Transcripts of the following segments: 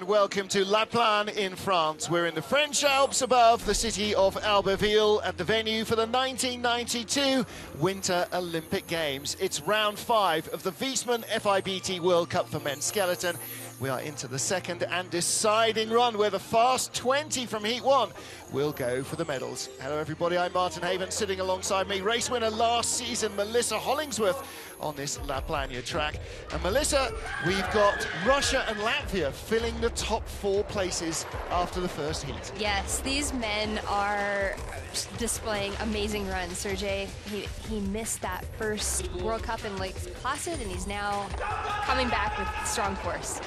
and welcome to La Plagne in France. We're in the French Alps above the city of Albertville at the venue for the 1992 Winter Olympic Games. It's round 5 of the Wiesmann FIBT World Cup for men's skeleton. We are into the second and deciding run where the fast 20 from Heat 1 will go for the medals. Hello everybody, I'm Martin Haven, sitting alongside me, race winner last season, Melissa Hollingsworth, on this La Plagne track. And Melissa, we've got Russia and Latvia filling the top 4 places after the first heat. Yes, these men are displaying amazing runs. Sergei, he missed that first World Cup in Lake Placid, and he's now coming back with strong force.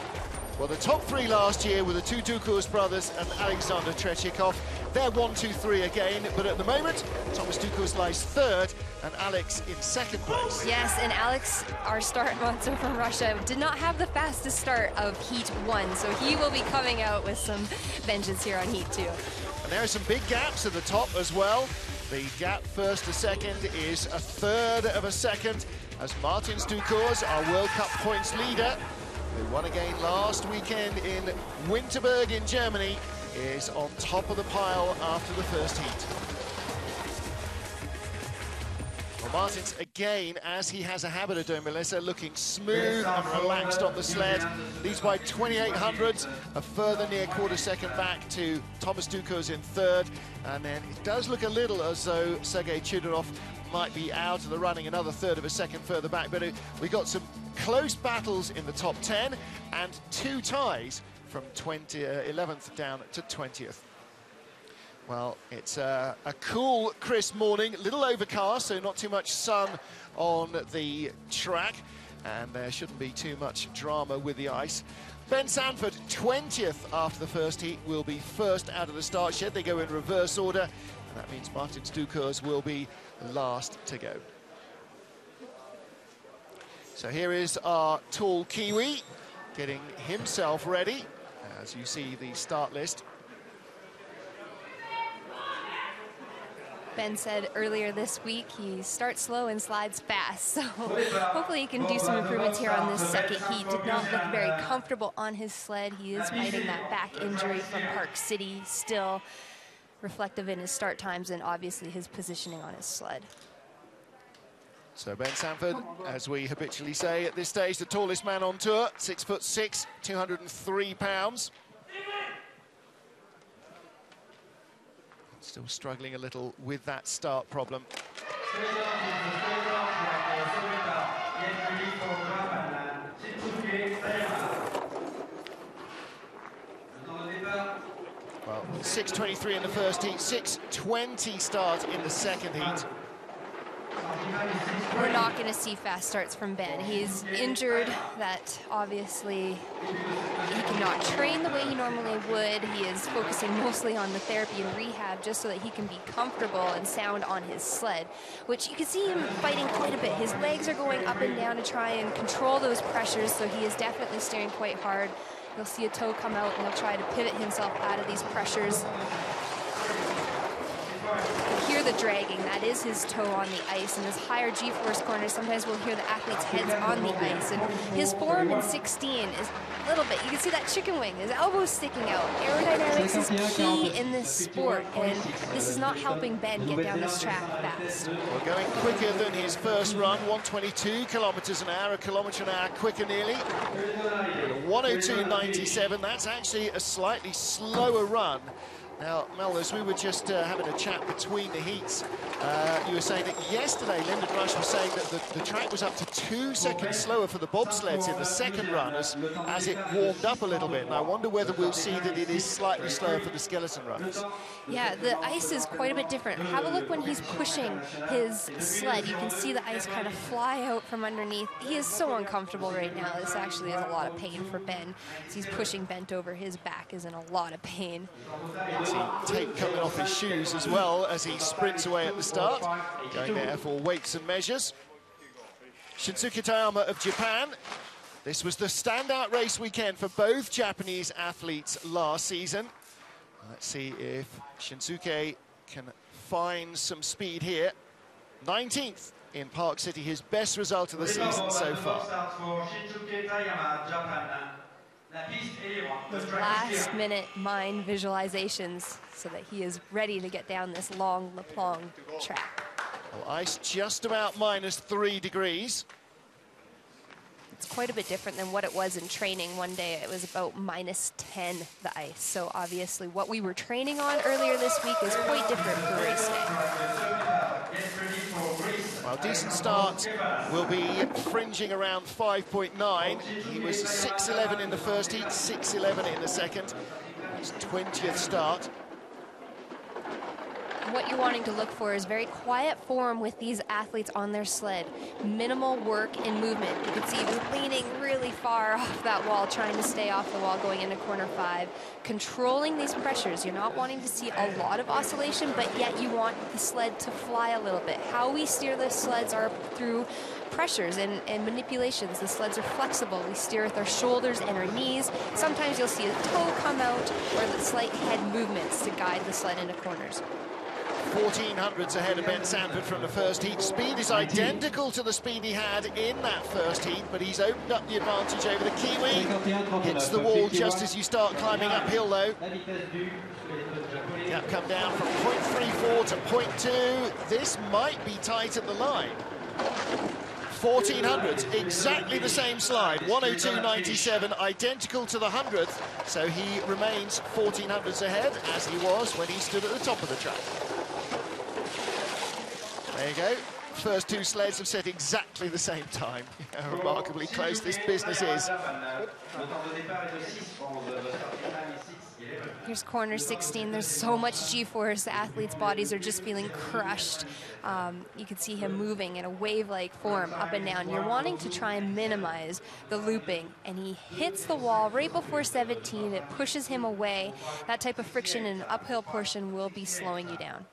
Well, the top 3 last year were the two Ducours brothers and Alexander Tretiakov. They're 1, 2, 3 again, but at the moment, Thomas Ducours lies 3rd and Alex in 2nd place. Yes, and Alex, our start monster from Russia, did not have the fastest start of Heat 1, so he will be coming out with some vengeance here on Heat 2. And there are some big gaps at the top as well. The gap first to second is 1/3 of a second, as Martins Ducours, our World Cup points leader, who won again last weekend in Winterberg in Germany, is on top of the pile after the first heat. Well, Martins again, as he has a habit of doing, Melissa, looking smooth and relaxed on the sled. Leads by 2800ths, a further near quarter second back to Thomas Ducours in 3rd. And then it does look a little as though Sergei Chudorov might be out of the running, another 1/3 of a second further back. But we got some close battles in the top 10 and 2 ties from 11th down to 20th. Well, it's a cool, crisp morning, a little overcast, so not too much sun on the track, and there shouldn't be too much drama with the ice. Ben Sanford, 20th after the first heat, will be first out of the start shed. They go in reverse order, and that means Martins Ducours will be last to go. So here is our tall Kiwi getting himself ready, as you see the start list. Ben said earlier this week he starts slow and slides fast, so hopefully he can do some improvements here on this second heat. Did not look very comfortable on his sled. He is fighting that back injury from Park City, still reflective in his start times and obviously his positioning on his sled. So Ben Sanford, as we habitually say at this stage, the tallest man on tour, 6'6", 203 pounds. Still struggling a little with that start problem. Well, 6:23 in the first heat, 6:20 start in the second heat. We're not going to see fast starts from Ben. He's injured, that obviously he cannot train the way he normally would. He is focusing mostly on the therapy and rehab just so that he can be comfortable and sound on his sled, which you can see him fighting quite a bit. His legs are going up and down to try and control those pressures, so he is definitely steering quite hard. You'll see a toe come out and he'll try to pivot himself out of these pressures. Hear the dragging, that is his toe on the ice, and this higher G-force corner, sometimes we'll hear the athlete's heads on the ice, and his form in 16 is a little bit, you can see that chicken wing, his elbows sticking out. Aerodynamics is key in this sport, and this is not helping Ben get down this track fast. Well, going quicker than his first run, 122 kilometers an hour, a kilometer an hour quicker nearly. 102.97, that's actually a slightly slower run. Now, Mel, as we were just having a chat between the heats, you were saying that yesterday Lyndon Rush was saying that the track was up to 2 seconds slower for the bobsleds in the second run as it warmed up a little bit. And I wonder whether we'll see that it is slightly slower for the skeleton runners. Yeah, the ice is quite a bit different. Have a look when he's pushing his sled. You can see the ice kind of fly out from underneath. He is so uncomfortable right now. This actually is a lot of pain for Ben. As he's pushing bent over, his back is in a lot of pain. See tape coming off his shoes as well as he sprints away at the start, going there for weights and measures. Shinsuke Toyama of Japan. This was the standout race weekend for both Japanese athletes last season. Let's see if Shinsuke can find some speed here. 19th in Park City, his best result of the season so far. those last-minute mind visualizations so that he is ready to get down this long Plagne track. Well, ice just about -3 degrees. It's quite a bit different than what it was in training. One day it was about -10, the ice. So obviously what we were training on earlier this week is quite different for race day. Well, decent start will be fringing around 5.9. He was 6:11 in the first heat, 6:11 in the second. His 20th start. What you're wanting to look for is very quiet form with these athletes on their sled. Minimal work and movement. You can see he was leaning really far off that wall, trying to stay off the wall going into corner 5. Controlling these pressures. You're not wanting to see a lot of oscillation, but yet you want the sled to fly a little bit. How we steer the sleds are through pressures and manipulations. The sleds are flexible. We steer with our shoulders and our knees. Sometimes you'll see a toe come out or the slight head movements to guide the sled into corners. 1400s ahead of Ben Sanford from the first heat. Speed is identical to the speed he had in that first heat, but he's opened up the advantage over the Kiwi. Hits the wall just as you start climbing uphill, though. Gap come down from 0.34 to 0.2. This might be tight at the line. 1400s, exactly the same slide, 102.97, identical to the 100th, so he remains 1400s ahead, as he was when he stood at the top of the track. There you go. First two sleds have set exactly the same time. How remarkably close this business is. Here's corner 16. There's so much G-force. The athletes' bodies are just feeling crushed. You can see him moving in a wave-like form up and down. You're wanting to try and minimize the looping, and he hits the wall right before 17. It pushes him away. That type of friction in an uphill portion will be slowing you down.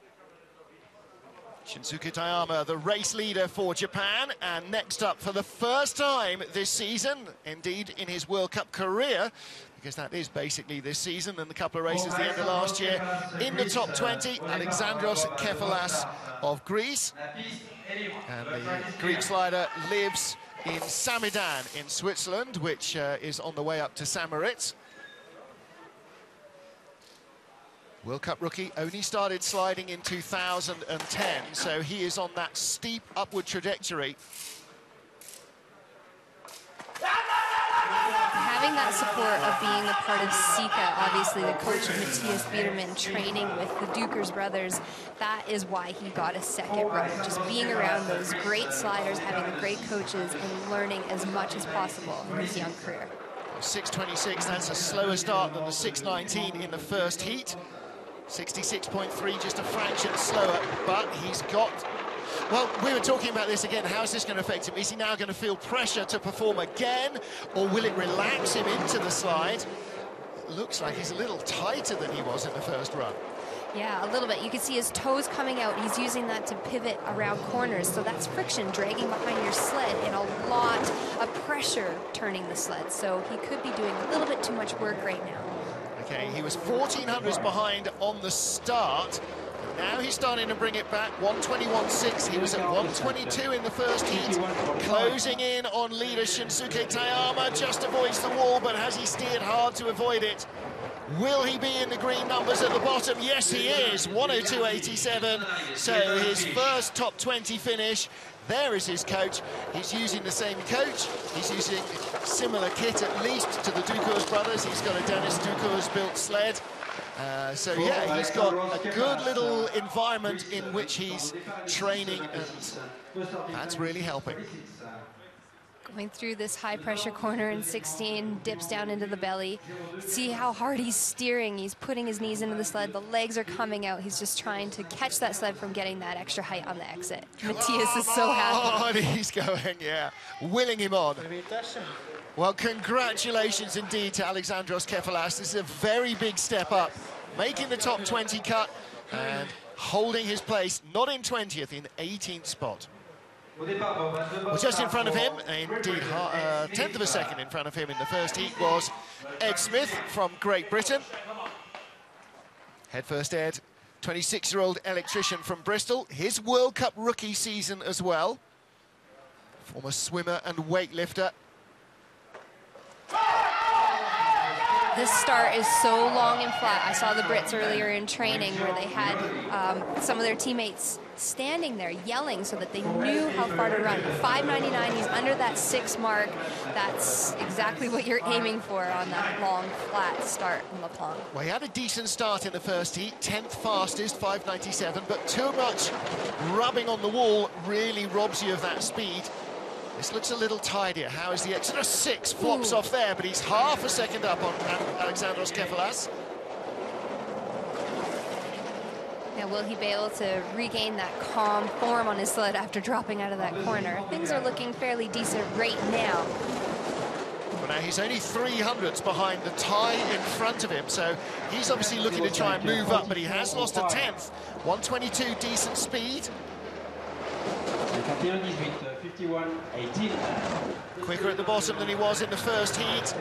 Shinsuke Taeyama, the race leader for Japan, and next up for the first time this season, indeed in his World Cup career, because that is basically this season and a couple of races at the end of last year, in the top 20, Alexandros Kefalas of Greece. And the Greek slider lives in Samidan in Switzerland, which is on the way up to Samoritz. World Cup rookie, only started sliding in 2010, so he is on that steep upward trajectory. Having that support of being a part of Sika, obviously the coach of Matthias Biedermann, training with the Dukers brothers, that is why he got a second run. Just being around those great sliders, having the great coaches, and learning as much as possible in his young career. 6:26, that's a slower start than the 6:19 in the first heat. 66.3, just a fraction slower, but he's got... Well, we were talking about this again. How's this going to affect him? Is he now going to feel pressure to perform again, or will it relax him into the slide? It looks like he's a little tighter than he was in the first run. Yeah, a little bit. You can see his toes coming out. He's using that to pivot around corners, so that's friction dragging behind your sled and a lot of pressure turning the sled. So he could be doing a little bit too much work right now. Okay, he was 1400s behind on the start. Now he's starting to bring it back, 121.6. He was at 122 in the first heat. Closing in on leader Shinsuke Taeyama, just avoids the wall, but has he steered hard to avoid it? Will he be in the green numbers at the bottom? Yes, he is, 102.87. So his first top 20 finish. There is his coach. He's using the same coach. He's using similar kit, at least, to the Dukers brothers. He's got a Dennis Dukers built sled. So yeah, he's got a good little environment in which he's training, and that's really helping. Going through this high-pressure corner in 16, dips down into the belly. See how hard he's steering. He's putting his knees into the sled. The legs are coming out. He's just trying to catch that sled from getting that extra height on the exit. Matthias is so happy. He's going, yeah, willing him on. Well, congratulations indeed to Alexandros Kefalas. This is a very big step up, making the top 20 cut and holding his place, not in 20th, in 18th spot. Well, just in front of him, indeed, a tenth of a second in front of him in the first heat was Ed Smith from Great Britain. Head first Ed, 26-year-old electrician from Bristol. His World Cup rookie season as well. Former swimmer and weightlifter. This start is so long and flat. I saw the Brits earlier in training where they had some of their teammates standing there yelling so that they knew how far to run. 5:99, he's under that 6 mark. That's exactly what you're aiming for on that long, flat start in Plagne. Well, he had a decent start in the first heat, 10th fastest, 5:97, but too much rubbing on the wall really robs you of that speed. This looks a little tidier. How is the Exodus 6 flops off there, but he's half a second up on Alexandros Kefalas. Now, will he be able to regain that calm form on his sled after dropping out of that corner? Things are looking fairly decent right now. Well, now he's only 300ths behind the tie in front of him, so he's obviously looking to try and move up, but he has lost a 10th. 122, decent speed. Quicker at the bottom than he was in the first heat.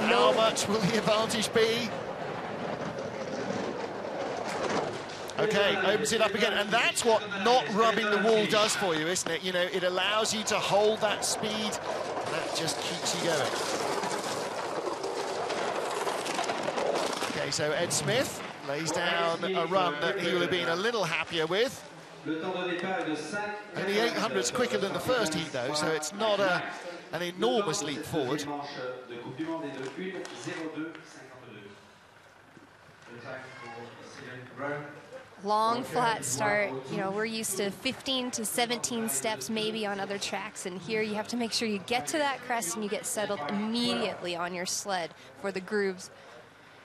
How much will the advantage be? Okay, opens it up again, and that's what not rubbing the wall does for you, isn't it? You know, it allows you to hold that speed, and that just keeps you going. Okay, so Ed Smith lays down a run that he will have been a little happier with. Only 800ths quicker than the first heat, though, so it's not an enormous leap forward. Long, flat start. You know, we're used to 15 to 17 steps maybe on other tracks, and here you have to make sure you get to that crest and you get settled immediately on your sled for the grooves.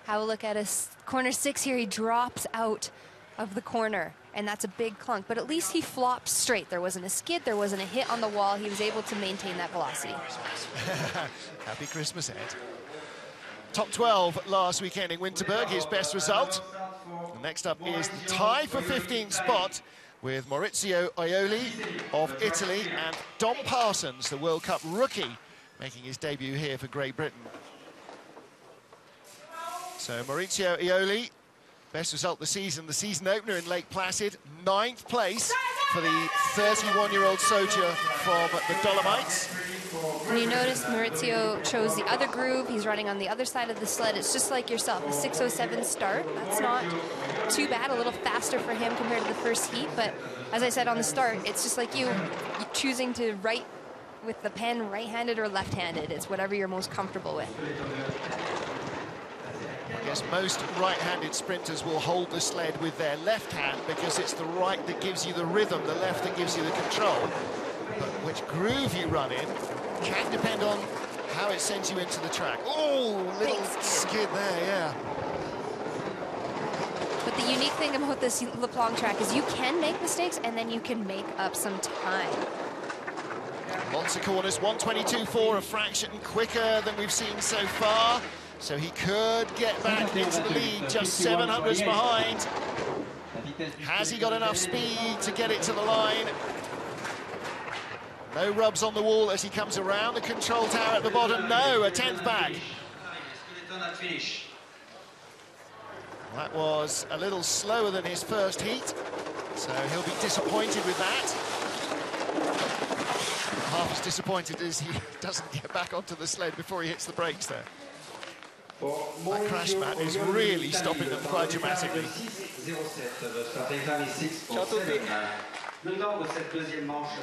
Have a look at us. Corner 6 here, he drops out of the corner, and that's a big clunk, but at least he flopped straight. There wasn't a skid, there wasn't a hit on the wall. He was able to maintain that velocity. Happy Christmas, Ed. Top 12 last weekend in Winterberg, his best result. Next up is the tie for 15th spot with Maurizio Aioli of Italy and Dom Parsons, the World Cup rookie, making his debut here for Great Britain. So Maurizio Aioli, best result this season, the season opener in Lake Placid, 9th place for the 31-year-old soldier from the Dolomites. And you notice Maurizio chose the other groove. He's running on the other side of the sled. It's just like yourself, a 6:07 start. That's not too bad, a little faster for him compared to the first heat. But as I said on the start, it's just like you choosing to write with the pen right-handed or left-handed. It's whatever you're most comfortable with. I guess most right-handed sprinters will hold the sled with their left hand because it's the right that gives you the rhythm, the left that gives you the control. But which groove you run in can depend on how it sends you into the track. Oh, little skid there, yeah. But the unique thing about this Plagne track is you can make mistakes and then you can make up some time. Lots of corners, 122.4, a fraction quicker than we've seen so far. So he could get back into the lead, just 700s behind. Has he got enough speed to get it to the line? No rubs on the wall as he comes around the control tower at the bottom. No, a 10th back. That was a little slower than his first heat, so he'll be disappointed with that. Half as disappointed as he doesn't get back onto the sled before he hits the brakes there. That crash mat is really stopping them quite dramatically. Well,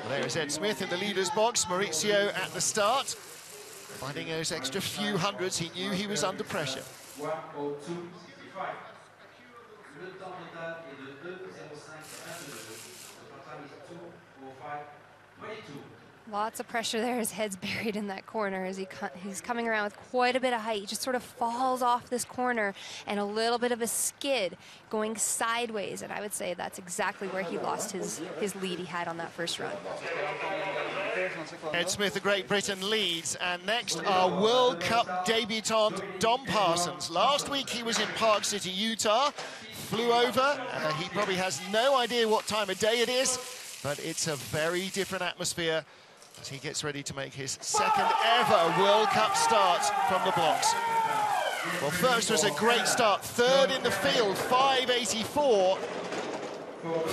there is Ed Smith in the leader's box, Maurizio at the start. Finding those extra few hundreds, he knew he was under pressure. Lots of pressure there. His head's buried in that corner as he's coming around with quite a bit of height. He just sort of falls off this corner and a little bit of a skid going sideways. And I would say that's exactly where he lost his lead he had on that first run. Ed Smith, the Great Britain, leads. And next, our World Cup debutant, Dom Parsons. Last week he was in Park City, Utah. Flew over. He probably has no idea what time of day it is, but it's a very different atmosphere as he gets ready to make his second ever World Cup start from the blocks. Well, first was a great start, third in the field, 5:84,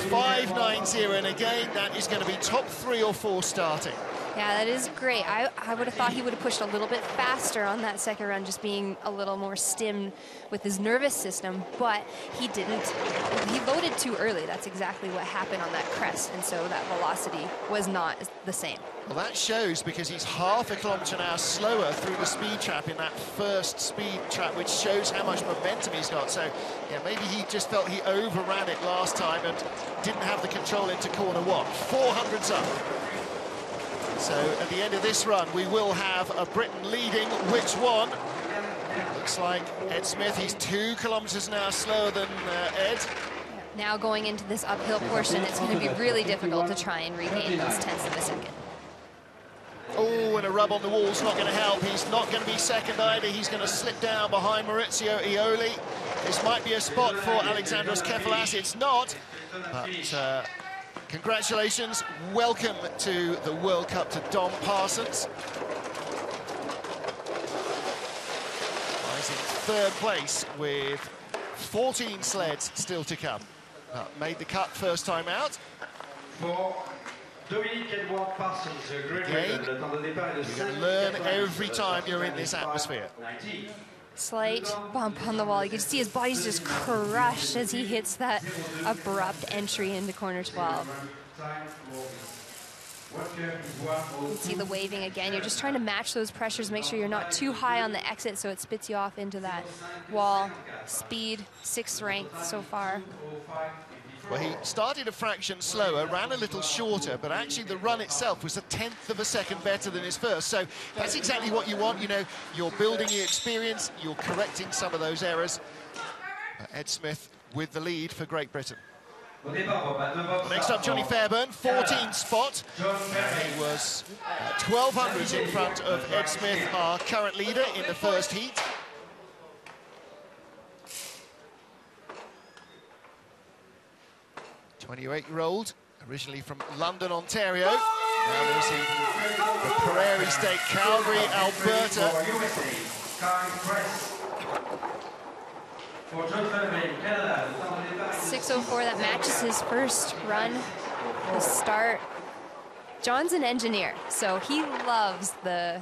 5:90, and again, that is going to be top 3 or 4 starting. Yeah, that is great. I would have thought he would have pushed a little bit faster on that second run, just being a little more stimmed with his nervous system, but he didn't. He loaded too early. That's exactly what happened on that crest, and so that velocity was not the same. Well, that shows because he's half a kilometre an hour slower through the speed trap in that first speed trap, which shows how much momentum he's got. So, yeah, maybe he just felt he overran it last time and didn't have the control into corner one. 400s up. So at the end of this run, we will have a Briton leading. Which one? Looks like Ed Smith. He's 2 kilometres an hour slower than Ed. Now going into this uphill portion, it's going to be really difficult to try and regain those tenths of a second. Oh, and a rub on the wall's not going to help. He's not going to be second either. He's going to slip down behind Maurizio Ioli. This might be a spot for Alexandros Kefalas. It's not, but congratulations. Welcome to the World Cup to Dom Parsons. He's in third place with 14 sleds still to come. Made the cut first time out. Again, you're going to learn every time you're in this atmosphere. Slight bump on the wall. You can see his body's just crushed as he hits that abrupt entry into corner 12. You can see the waving again. You're just trying to match those pressures, make sure you're not too high on the exit so it spits you off into that wall. Speed, 6th ranked so far. Well, he started a fraction slower, ran a little shorter, but actually the run itself was 1/10 of a second better than his first. So that's exactly what you want. You know, you're building the experience, you're correcting some of those errors. Ed Smith with the lead for Great Britain. Next up, Johnny Fairburn, 14th spot. He was 1200s in front of Ed Smith, our current leader in the first heat. '28-year-old, originally from London, Ontario. Now lives in the Prairie State, Calgary, Alberta. 6:04, that matches his first run, the start. John's an engineer, so he loves the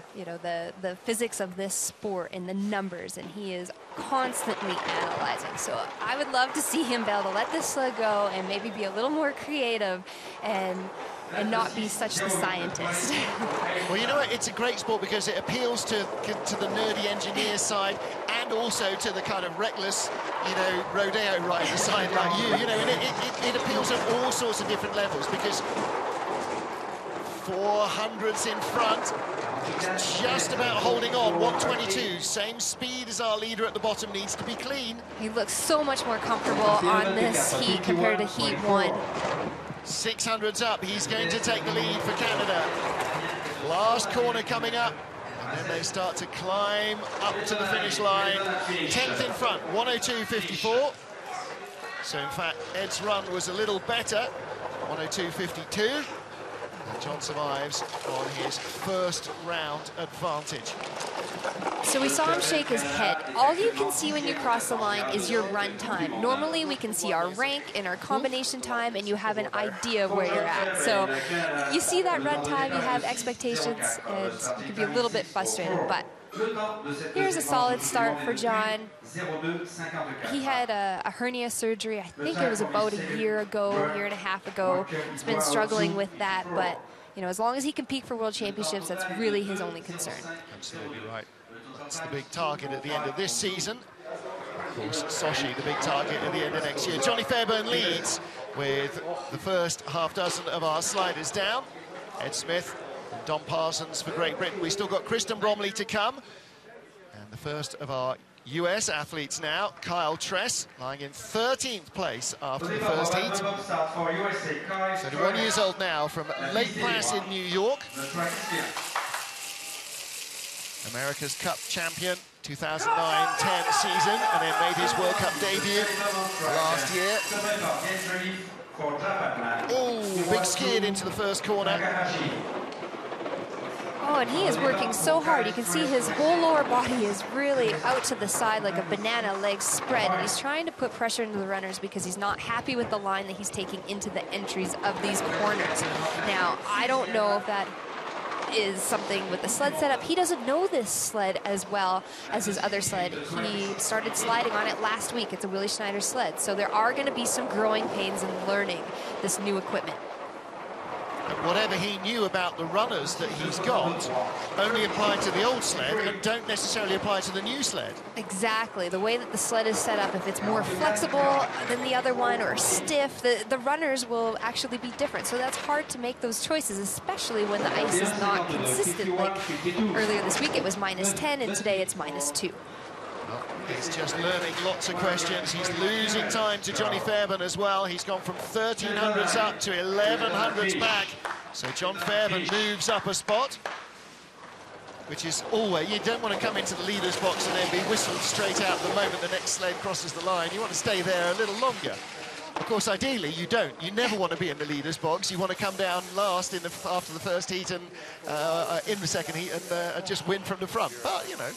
physics of this sport and the numbers, and he is constantly analyzing. So I would love to see him be able to let this sled go and maybe be a little more creative and not be such the scientist. Well, you know what? It's a great sport because it appeals to the nerdy engineer side and also to the kind of reckless, you know, rodeo rider side like you. You know, and it appeals at all sorts of different levels because 400s in front. He's just about holding on. 122, same speed as our leader at the bottom, needs to be clean. He looks so much more comfortable on this heat compared to heat 1. 600s up, he's going to take the lead for Canada. Last corner coming up, and then they start to climb up to the finish line. 10th in front, 102.54. So in fact, Ed's run was a little better, 102.52. John survives on his first round advantage. So we saw him shake his head. All you can see when you cross the line is your run time. Normally we can see our rank and our combination time, and you have an idea of where you're at. So you see that run time, you have expectations, and you can be a little bit frustrated, but here's a solid start for John. He had a hernia surgery, I think it was about a year and a half ago. He's been struggling with that, but you know, as long as he can peak for World Championships, that's really his only concern. Absolutely right. That's the big target at the end of this season. Of course, Sochi, the big target at the end of next year. Johnny Fairburn leads with the first half dozen of our sliders down. Ed Smith and Dom Parsons for Great Britain. We've still got Kristen Bromley to come. And the first of our US athletes now, Kyle Tress, lying in 13th place after the first heat. 31 years old now, from Lake Placid, New York. America's Cup champion, 2009-10 season, and then made his World Cup debut last year. Oh, big skid into the first corner. Oh, and he is working so hard. You can see his whole lower body is really out to the side like a banana, legs spread. And he's trying to put pressure into the runners because he's not happy with the line that he's taking into the entries of these corners. Now, I don't know if that is something with the sled setup. He doesn't know this sled as well as his other sled. He started sliding on it last week. It's a Willie Schneider sled. So there are going to be some growing pains in learning this new equipment. And whatever he knew about the runners that he's got only apply to the old sled and don't necessarily apply to the new sled. Exactly. The way that the sled is set up, if it's more flexible than the other one or stiff, the runners will actually be different. So that's hard to make those choices, especially when the ice is not consistent. Like earlier this week it was -10 and today it's -2. He's just learning lots of questions. He's losing time to Johnny Fairbairn as well. He's gone from 1300s up to 1100s back. So John Fairbairn moves up a spot, which is always, you don't want to come into the leader's box and then be whistled straight out the moment the next sled crosses the line. You want to stay there a little longer. Of course, ideally, you don't. You never want to be in the leader's box. You want to come down last in after the first heat and in the second heat and just win from the front. But, you know,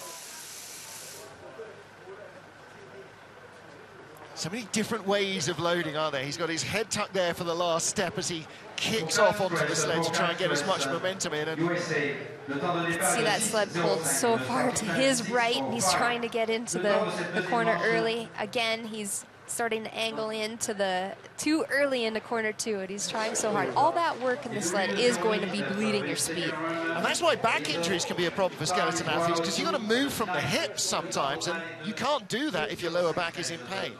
so many different ways of loading, aren't there? He's got his head tucked there for the last step as he kicks off onto the sled to try and get as much momentum in. And see that sled pulled so far to his right, and he's trying to get into the corner early. Again, he's starting to angle into too early into corner 2, and he's trying so hard. All that work in the sled is going to be bleeding your speed. And that's why back injuries can be a problem for skeleton athletes, because you've got to move from the hips sometimes, and you can't do that if your lower back is in pain.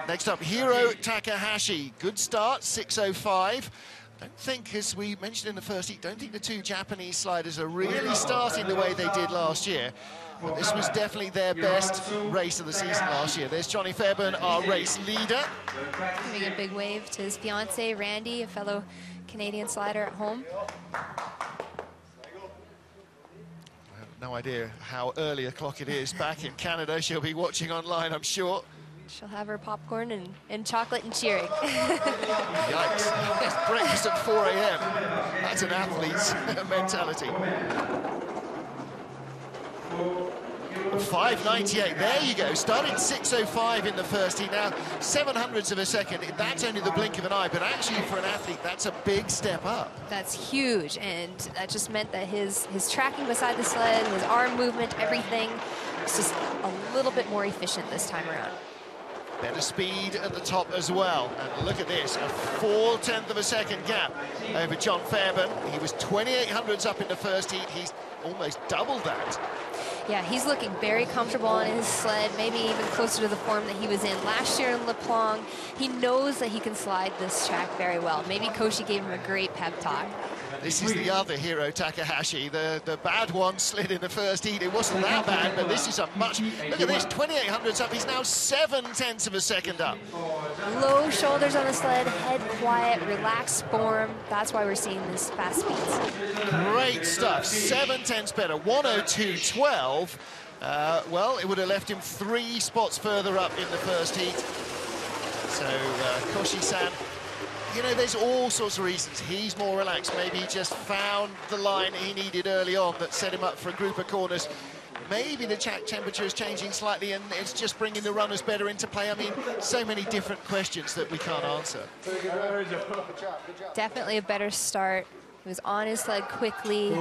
Next up, Hiro Takahashi. Good start, 6:05. Don't think, as we mentioned in the first heat, don't think the two Japanese sliders are really starting the way they did last year. But this was definitely their best race of the season last year. There's Johnny Fairbairn, our race leader. Giving a big wave to his fiancée, Randy, a fellow Canadian slider at home. I have no idea how early o'clock it is back in Canada. She'll be watching online, I'm sure. She'll have her popcorn and chocolate and cheering. Yikes. Breakfast at 4 a.m. That's an athlete's mentality. 5:98, there you go, started 6:05 in the first heat, now 700ths of a second. That's only the blink of an eye, but actually for an athlete, that's a big step up. That's huge, and that just meant that his tracking beside the sled, his arm movement, everything, was just a little bit more efficient this time around. Better speed at the top as well. And look at this, a 4/10 of a second gap over John Fairbairn. He was 2800ths up in the first heat. He's almost doubled that. Yeah, he's looking very comfortable on his sled, maybe even closer to the form that he was in last year in Plagne. He knows that he can slide this track very well. Maybe Koshi gave him a great pep talk. This is the other Hiro Takahashi. The bad one slid in the first heat. It wasn't that bad, but this is a much... Look at this, 2800ths up. He's now 7/10 of a second up. Low shoulders on the sled, head quiet, relaxed form. That's why we're seeing this fast speeds. Great stuff. 7/10 better. 1:02.12. Well, it would have left him 3 spots further up in the first heat. So, Koshi-san, you know, there's all sorts of reasons. He's more relaxed. Maybe he just found the line he needed early on that set him up for a group of corners. Maybe the track temperature is changing slightly and it's just bringing the runners better into play. I mean, so many different questions that we can't answer. Definitely a better start. He was on his sled quickly.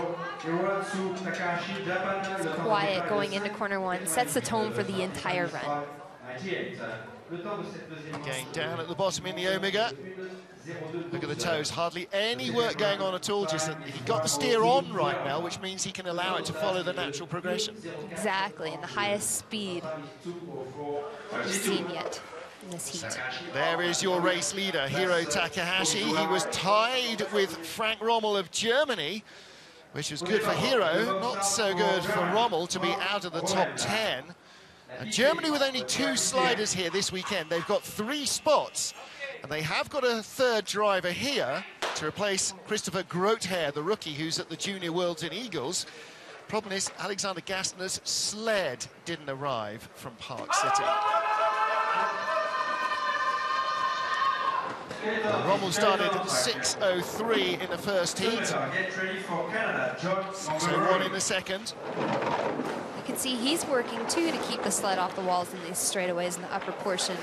Quiet going into corner 1. Sets the tone for the entire run. Again, down at the bottom in the Omega. Look at the toes, hardly any work going on at all, just that he got the steer on right now, which means he can allow it to follow the natural progression. Exactly, and the highest speed we've seen yet in this heat. So, there is your race leader, Hiro Takahashi. He was tied with Frank Rommel of Germany, which was good for Hiro, not so good for Rommel to be out of the top 10. And Germany with only 2 sliders here this weekend. They've got 3 spots. And they have got a third driver here to replace Christopher Grothair, the rookie who's at the Junior Worlds in Eagles. Problem is, Alexander Gastner's sled didn't arrive from Park City. Rommel started at 6:03 in the first heat. 6:01 in the second. You can see he's working too to keep the sled off the walls in these straightaways in the upper portion.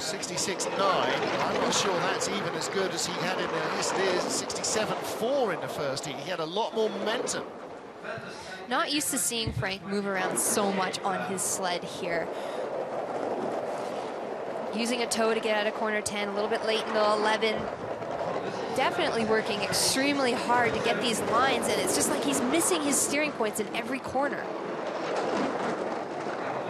66.9. I'm not sure that's even as good as he had in there. Yes, it is 67.4 in the first heat. He had a lot more momentum. Not used to seeing Frank move around so much on his sled here. Using a toe to get out of corner 10, a little bit late into 11. Definitely working extremely hard to get these lines, and it's just like he's missing his steering points in every corner.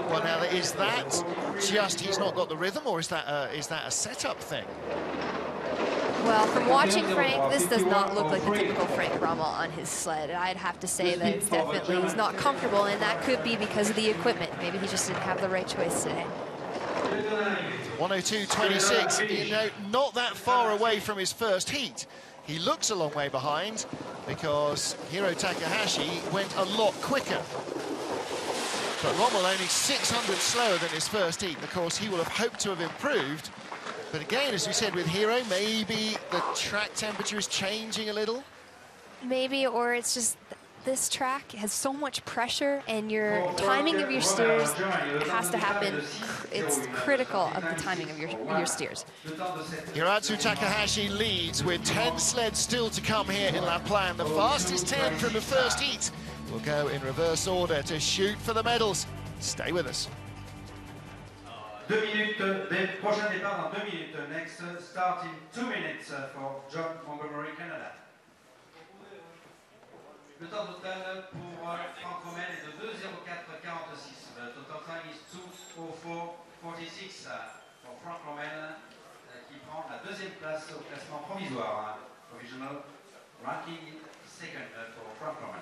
Well, now, is that just he's not got the rhythm, or is that a setup thing? Well, from watching Frank, this does not look like the typical Frank Rommel on his sled. I'd have to say that it's definitely he's not comfortable, and that could be because of the equipment. Maybe he just didn't have the right choice today. 102.26, you know, not that far away from his first heat. He looks a long way behind because Hiro Takahashi went a lot quicker. But Rommel only 600 slower than his first heat. Of course, he will have hoped to have improved. But again, as we said with Hiro, maybe the track temperature is changing a little. Maybe, or it's just this track has so much pressure, and your timing of your steers has to happen. It's critical of the timing of your steers. Hiratsu Takahashi leads with 10 sleds still to come here in La Plagne. The fastest 10 from the first heat will go in reverse order to shoot for the medals. Stay with us. 2 minutes, prochain départ dans 2 minutes. Next start in 2 minutes for John Montgomery, Canada. Le temps total pour Frank Rommel est de 2:04.46. Le total time is 2:04.46 pour Frank Rommel, qui prend la deuxième place au classement provisoire. Provisional ranking second for Frank Rommel.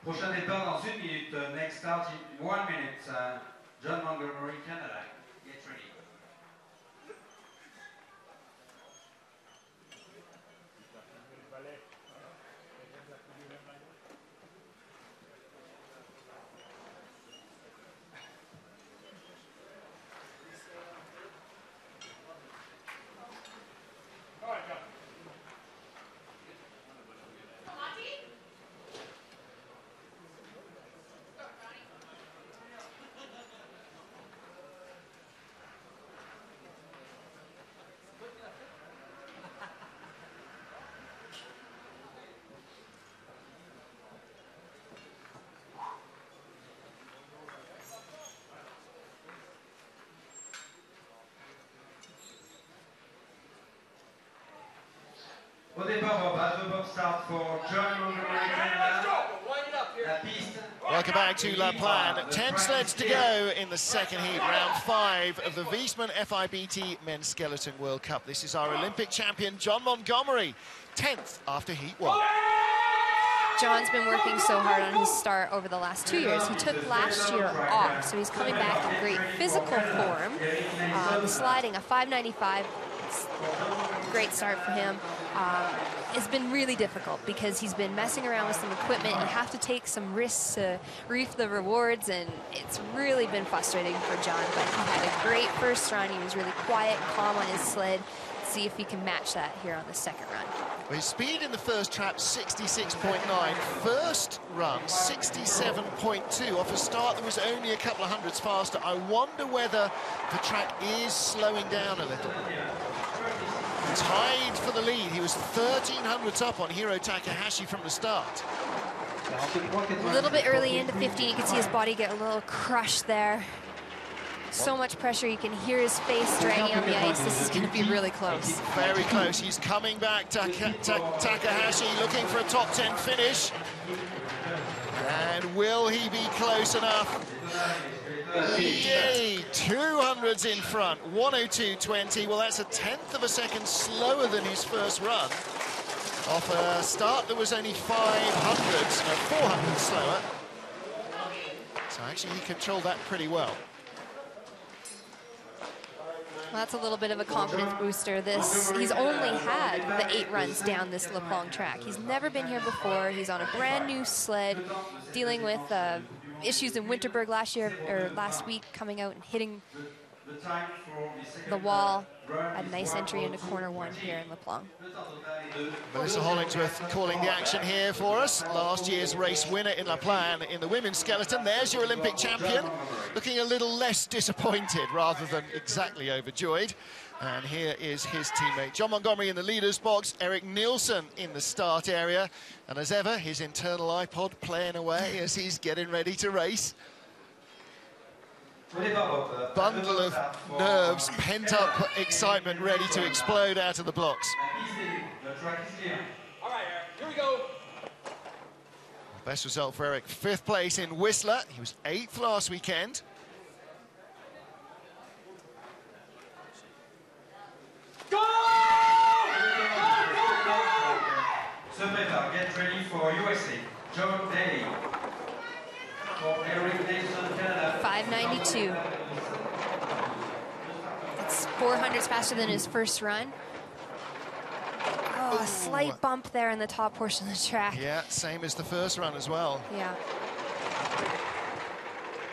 Prochain départ dans 1 minute. Next start in 1 minute. John Montgomery, Canada. Get ready. Au départ, Bob start for John Montgomery, Canada. La piste. Welcome back to La Plagne. 10 sleds to go in the second heat, round 5 of the Wiesmann FIBT Men's Skeleton World Cup. This is our Olympic champion, John Montgomery, 10th after heat 1. John's been working so hard on his start over the last 2 years. He took last year off, so he's coming back in great physical form. Sliding a 595, it's a great start for him. It's been really difficult because he's been messing around with some equipment. You have to take some risks to reap the rewards, and it's really been frustrating for John. But he had a great first run. He was really quiet, calm on his sled. See if he can match that here on the second run. Well, his speed in the first trap, 66.9. First run, 67.2. Off a start that was only a couple of hundreds faster. I wonder whether the track is slowing down a little. Tied for the lead. He was 13 hundredths up on Hiro Takahashi from the start. A little bit early into 15, you can see his body get a little crushed there. So much pressure, you can hear his face dragging on the ice. This is going to be really close. Very close. He's coming back. Takahashi looking for a top 10 finish. And will he be close enough? Yay! 200s in front, 102.20. Well, that's a 1/10 of a second slower than his first run. Off a start that was only 400 slower. So actually he controlled that pretty well. Well, that's a little bit of a confidence booster. He's only had the 8 runs down this Plagne track. He's never been here before. He's on a brand new sled, dealing with issues in Winterberg last week, coming out and hitting the wall. A nice entry into corner 1 here in Plagne. Melissa Hollingsworth calling the action here for us. Last year's race winner in Plagne in the women's skeleton. There's your Olympic champion, looking a little less disappointed rather than exactly overjoyed. And here is his teammate John Montgomery in the leader's box, Eric Nielsen in the start area. And as ever, his internal iPod playing away as he's getting ready to race. Bundle of nerves, pent-up excitement ready to explode out of the blocks. All right, here we go. Best result for Eric, 5th place in Whistler. He was 8th last weekend. Go! Se prépare, get ready for USA. John Daly. For Eric Nielsen, Canada. 592. It's 400s faster than his first run. Oh, a slight bump there in the top portion of the track. Yeah, same as the first run as well. Yeah.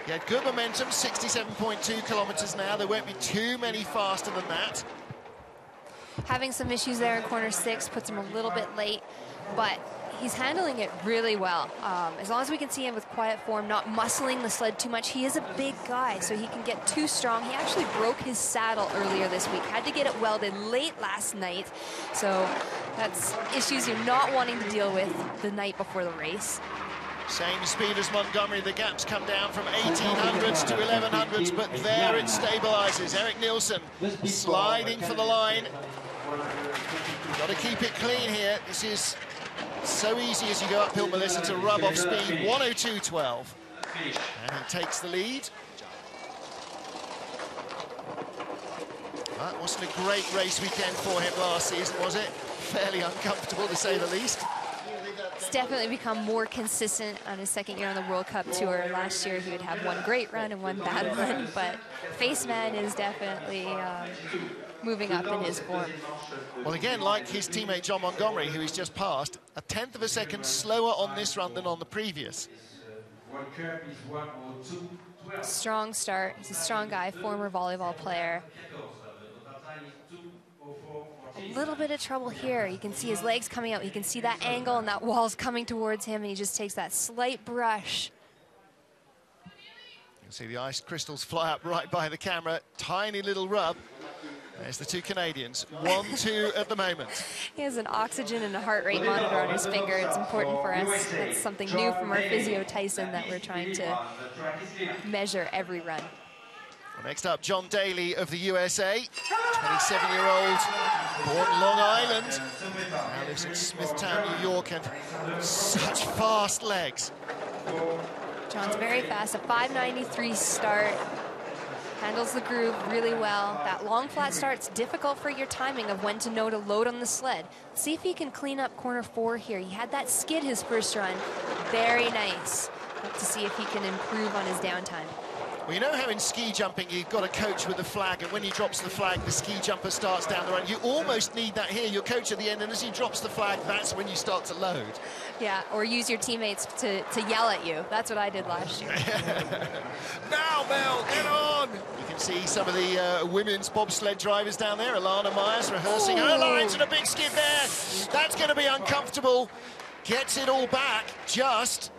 He had good momentum, 67.2 kilometers now. There won't be too many faster than that. Having some issues there in corner 6 puts him a little bit late, but he's handling it really well. As long as we can see him with quiet form, not muscling the sled too much. He is a big guy, so he can get too strong. He actually broke his saddle earlier this week, had to get it welded late last night. So that's issues you're not wanting to deal with the night before the race. Same speed as Montgomery. The gaps come down from 1800s to 1100s, but there it stabilizes. Eric Nielsen sliding for the line. Got to keep it clean here. This is so easy as you go uphill, Melissa, to rub off speed. 102.12. And he takes the lead. That wasn't a great race weekend for him last season, was it? Fairly uncomfortable, to say the least. He's definitely become more consistent on his 2nd year on the World Cup Tour. Last year he would have one great run and one bad run, but Faceman is definitely moving up in his form. Well, again, like his teammate John Montgomery, who he's just passed, 1/10 of a second slower on this run than on the previous. Strong start. He's a strong guy, former volleyball player. A little bit of trouble here. You can see his legs coming out. You can see that angle and that wall's coming towards him, and he just takes that slight brush. You can see the ice crystals fly up right by the camera. Tiny little rub. There's the 2 Canadians. 1-2 at the moment. He has an oxygen and a heart rate monitor on his finger. It's important for us. That's something new from our physio Tyson that we're trying to measure every run. Well, next up, John Daly of the USA, 27-year-old, born Long Island, now lives in Smithtown, New York, and such fast legs. John's very fast, a 593 start. Handles the groove really well. That long flat start's difficult for your timing of when to know to load on the sled. See if he can clean up corner 4 here. He had that skid his first run. Very nice. Hope to see if he can improve on his downtime. Well, you know how in ski jumping you've got a coach with the flag, and when he drops the flag, the ski jumper starts down the run. You almost need that here, your coach at the end, and as he drops the flag, that's when you start to load. Yeah, or use your teammates to yell at you. That's what I did last year. Now, Mel, get on! You can see some of the women's bobsled drivers down there. Alana Myers rehearsing her lines, and a big skid there. That's going to be uncomfortable. Gets it all back, just...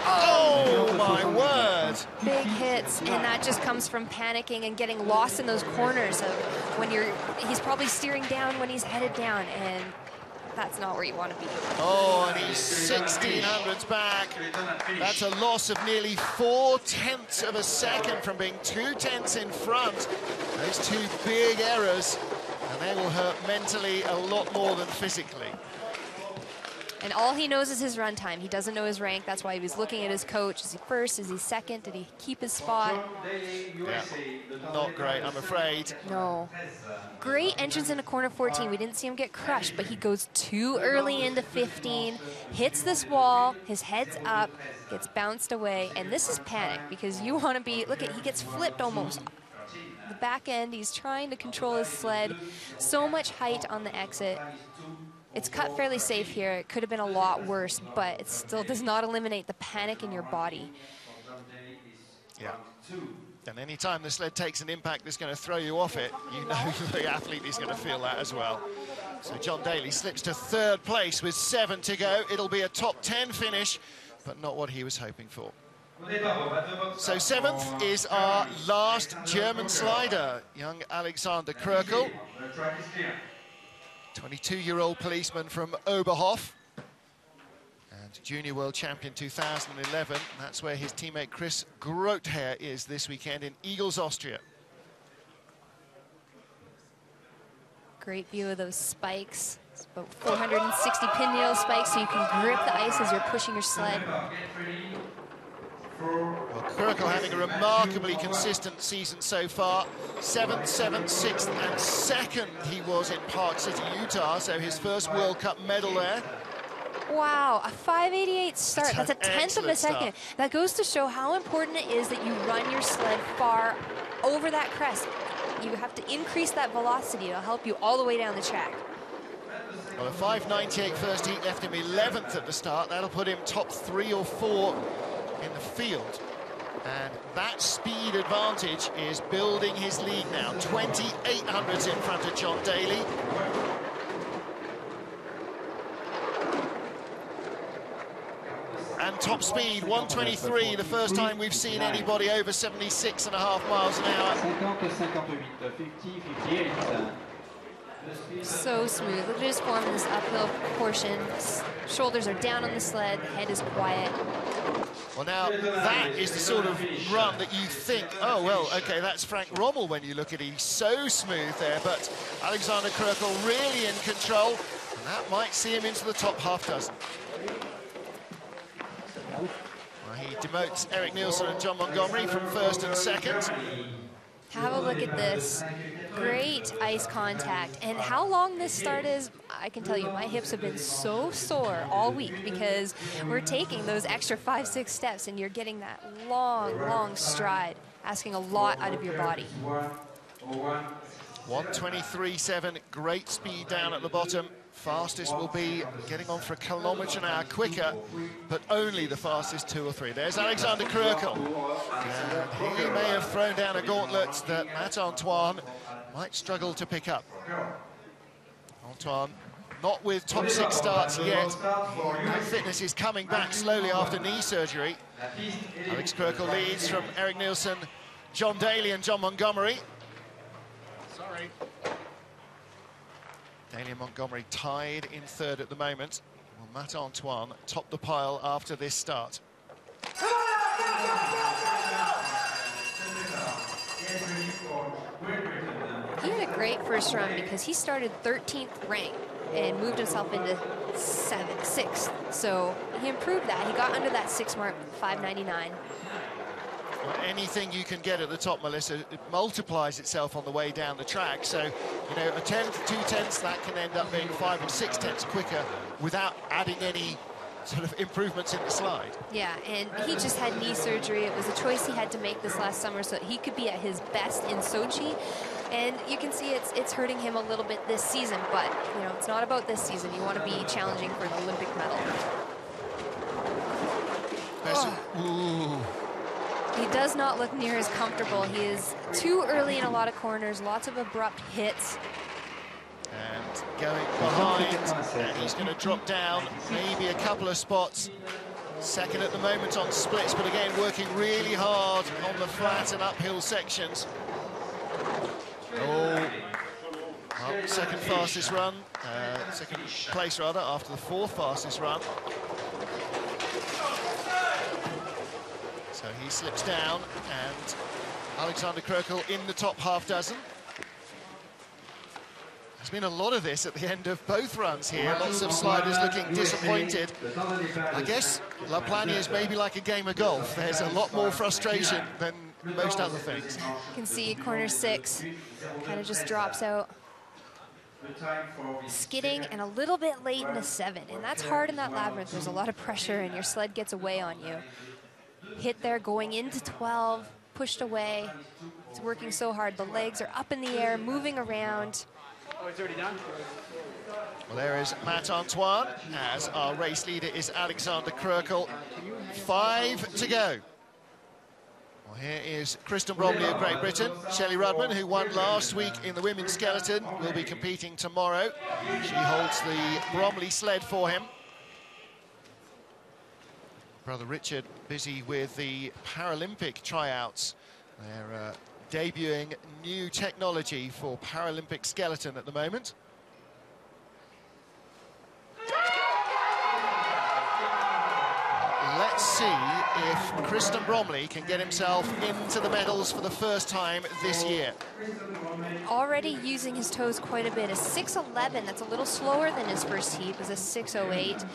Oh, my word. Big hits, and that just comes from panicking and getting lost in those corners of when he's probably steering down when he's headed down, and that's not where you want to be. Oh, and he's 1600s back. That's a loss of nearly 4/10 of a second from being 2/10 in front. Those 2 big errors, and they will hurt mentally a lot more than physically. And all he knows is his run time. He doesn't know his rank. That's why he was looking at his coach. Is he first? Is he second? Did he keep his spot? Yeah, not great, I'm afraid. No. Great entrance into corner 14. We didn't see him get crushed, but he goes too early into 15, hits this wall, his head's up, gets bounced away, and this is panic because you want to be, look at, he gets flipped almost. The back end, he's trying to control his sled. So much height on the exit. It's cut fairly safe here. It could have been a lot worse, but it still does not eliminate the panic in your body. Yeah. And any time the sled takes an impact that's going to throw you off it, you know the athlete is going to feel that as well. So John Daly slips to 3rd place with 7 to go. It'll be a top 10 finish, but not what he was hoping for. So 7th is our last German slider, young Alexander Krökel. 22-year-old policeman from Oberhof. And junior world champion 2011. That's where his teammate Chris Grother is this weekend in Eagles, Austria. Great view of those spikes. It's about 460 pin needle spikes, so you can grip the ice as you're pushing your sled. Well, Krökel having a remarkably consistent season so far. 7th, 7th, 6th and 2nd he was in Park City, Utah, so his first World Cup medal there. Wow, a 588 start. That's a 10th of a second. Start. That goes to show how important it is that you run your sled far over that crest. You have to increase that velocity. It'll help you all the way down the track. Well, a 598 first heat left him 11th at the start. That'll put him top 3 or 4 in the field. And that speed advantage is building his lead now. 2800s in front of John Daly. And top speed, 123, the first time we've seen anybody over 76.5 miles an hour. So smooth. Look at his form in this uphill portion. Shoulders are down on the sled, the head is quiet. Well, now, that is the sort of run that you think, oh, well, OK, that's Frank Rommel when you look at it. He's so smooth there, but Alexander Krökel really in control, and that might see him into the top half dozen. Well, he demotes Eric Nielsen and John Montgomery from 1st and 2nd. Have a look at this. Great ice contact. And how long this start is, I can tell you, my hips have been so sore all week because we're taking those extra 5-6 steps and you're getting that long, long stride, asking a lot out of your body. 123.7, great speed down at the bottom. Fastest will be getting on for a kilometre an hour quicker, but only the fastest 2 or 3. There's Alexander Krökel. And he may have thrown down a gauntlet that Matt Antoine might struggle to pick up. Antoine, not with top 6 starts yet. Fitness is coming back slowly after knee surgery. Alex Krökel leads from Eric Nielsen, John Daly and John Montgomery. Sorry. Daly and Montgomery tied in 3rd at the moment. Well, Matt Antoine topped the pile after this start. He had a great first run because he started 13th ranked and moved himself into 6th. So he improved that. He got under that 6 mark, 599. Well, anything you can get at the top, Melissa, it multiplies itself on the way down the track. So, you know, a 10th, 2 tenths, that can end up being 5 or 6 tenths quicker without adding any sort of improvements in the slide. Yeah, and he just had knee surgery. It was a choice he had to make this last summer so that he could be at his best in Sochi. And you can see it's hurting him a little bit this season, but, you know, it's not about this season. You want to be challenging for an Olympic medal. Ooh. He does not look near as comfortable. He is too early in a lot of corners, lots of abrupt hits. And going behind, and he's going to drop down maybe a couple of spots. 2nd at the moment on splits, but again, working really hard on the flat and uphill sections. Oh, well, 2nd fastest run, 2nd place rather, after the 4th fastest run. So he slips down, and Alexander Krökel in the top half dozen. There's been a lot of this at the end of both runs here. Lots of sliders looking disappointed. I guess La Plagne is maybe like a game of golf. There's a lot more frustration than most other things. You can see corner 6 kind of just drops out. skidding and a little bit late in a 7, and that's hard in that labyrinth. There's a lot of pressure and your sled gets away on you. Hit there going into 12, pushed away. It's working so hard. The legs are up in the air, moving around. Oh, it's already done? Well, there is Matt Antoine, as our race leader is Alexander Krökel. 5 to go. Well, here is Kristen Bromley of Great Britain. Shelley Rudman, who won last week in the women's skeleton, will be competing tomorrow. She holds the Bromley sled for him. Brother Richard busy with the Paralympic tryouts. They're debuting new technology for Paralympic skeleton at the moment. Let's see if Kristen Bromley can get himself into the medals for the first time this year. Already using his toes quite a bit. A 6.11, that's a little slower than his first heat, was a 6.08.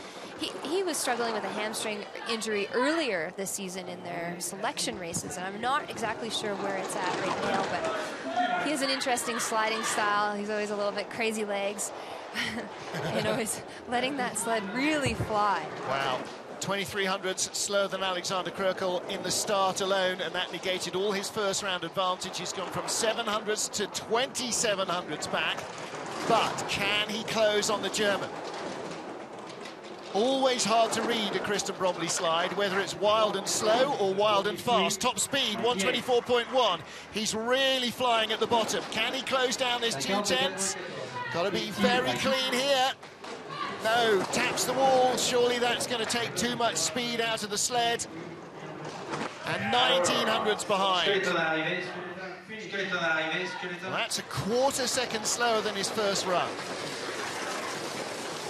He was struggling with a hamstring injury earlier this season in their selection races, and I'm not exactly sure where it's at right now, but he has an interesting sliding style. He's always a little bit crazy legs, and always letting that sled really fly. Wow. 2300s slower than Alexander Krökel in the start alone, and that negated all his first round advantage. He's gone from 700s to 2700s back, but can he close on the German? Always hard to read a Kristen Bromley slide, whether it's wild and slow or wild and fast. Top speed, 124.1. He's really flying at the bottom. Can he close down this 2/10? Got to be very clean here. No, taps the wall. Surely that's going to take too much speed out of the sled. And 1900s behind. Well, that's a quarter second slower than his first run.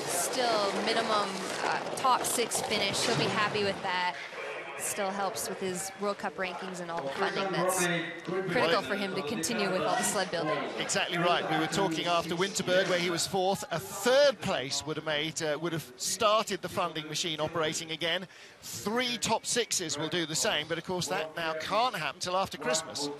Still minimum top 6 finish. He'll be happy with that. Still helps with his World Cup rankings and all the funding that's critical for him to continue with all the sled building. Exactly right. We were talking after Winterberg, where he was 4th. A 3rd place would have started the funding machine operating again. 3 top 6s will do the same, but of course that now can't happen till after Christmas.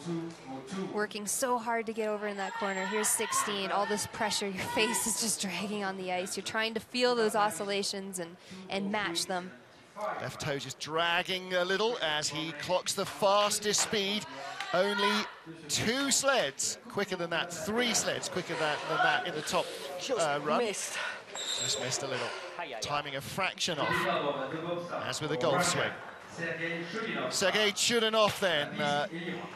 Working so hard to get over in that corner. Here's 16, all this pressure. Your face is just dragging on the ice. You're trying to feel those oscillations and match them. Left toe just dragging a little as he clocks the fastest speed. Only 2 sleds quicker than that, 3 sleds quicker than that in the top run. Just missed a little. Timing a fraction off, as with a golf swing. Sergei Chudinov then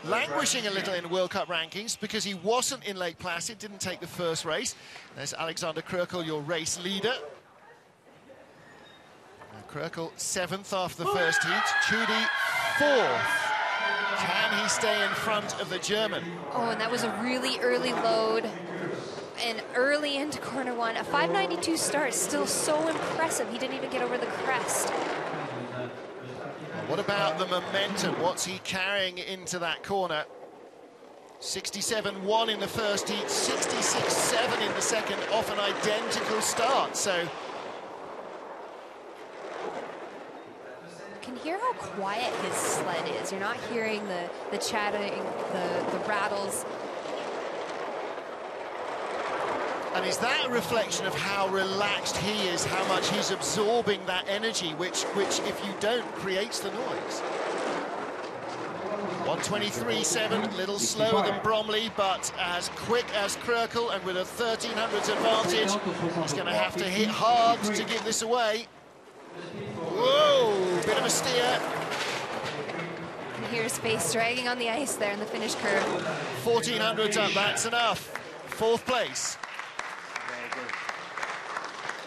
languishing a little in World Cup rankings because he wasn't in Lake Placid, didn't take the first race. There's Alexander Krökel, your race leader. Krökel 7th after the first heat, Chudi 4th. Can he stay in front of the German? Oh, and that was a really early load and early into corner 1. A 5.92 start, still so impressive. He didn't even get over the crest. Well, what about the momentum? What's he carrying into that corner? 67.1 in the first heat, 66.7 in the second, off an identical start. So can hear how quiet his sled is. You're not hearing the chattering, the rattles. And is that a reflection of how relaxed he is, how much he's absorbing that energy, which if you don't, creates the noise? 123.7, little slower than Bromley, but as quick as Krökel, and with a 1300s advantage, he's going to have to hit hard to give this away. Whoa, bit of a steer. You hear his face dragging on the ice there in the finish curve. 1400s up, that's enough. 4th place.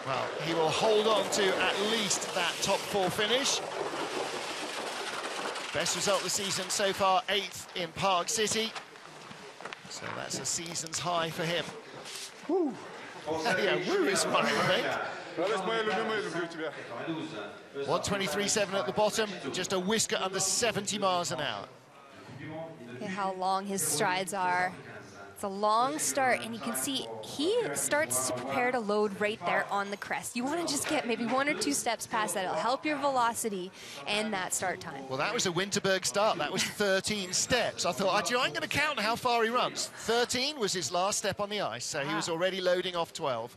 Well, he will hold on to at least that top 4 finish. Best result of the season so far, 8th in Park City. So that's a season's high for him. Woo. Yeah, woo is right, I think. 123.7 at the bottom, just a whisker under 70 miles an hour. Look at how long his strides are. It's a long start, and you can see he starts to prepare to load right there on the crest. You want to just get maybe 1 or 2 steps past that. It'll help your velocity and that start time. Well, that was a Winterberg start. That was 13 steps. I thought, I'm going to count how far he runs. 13 was his last step on the ice, so he was already loading off 12.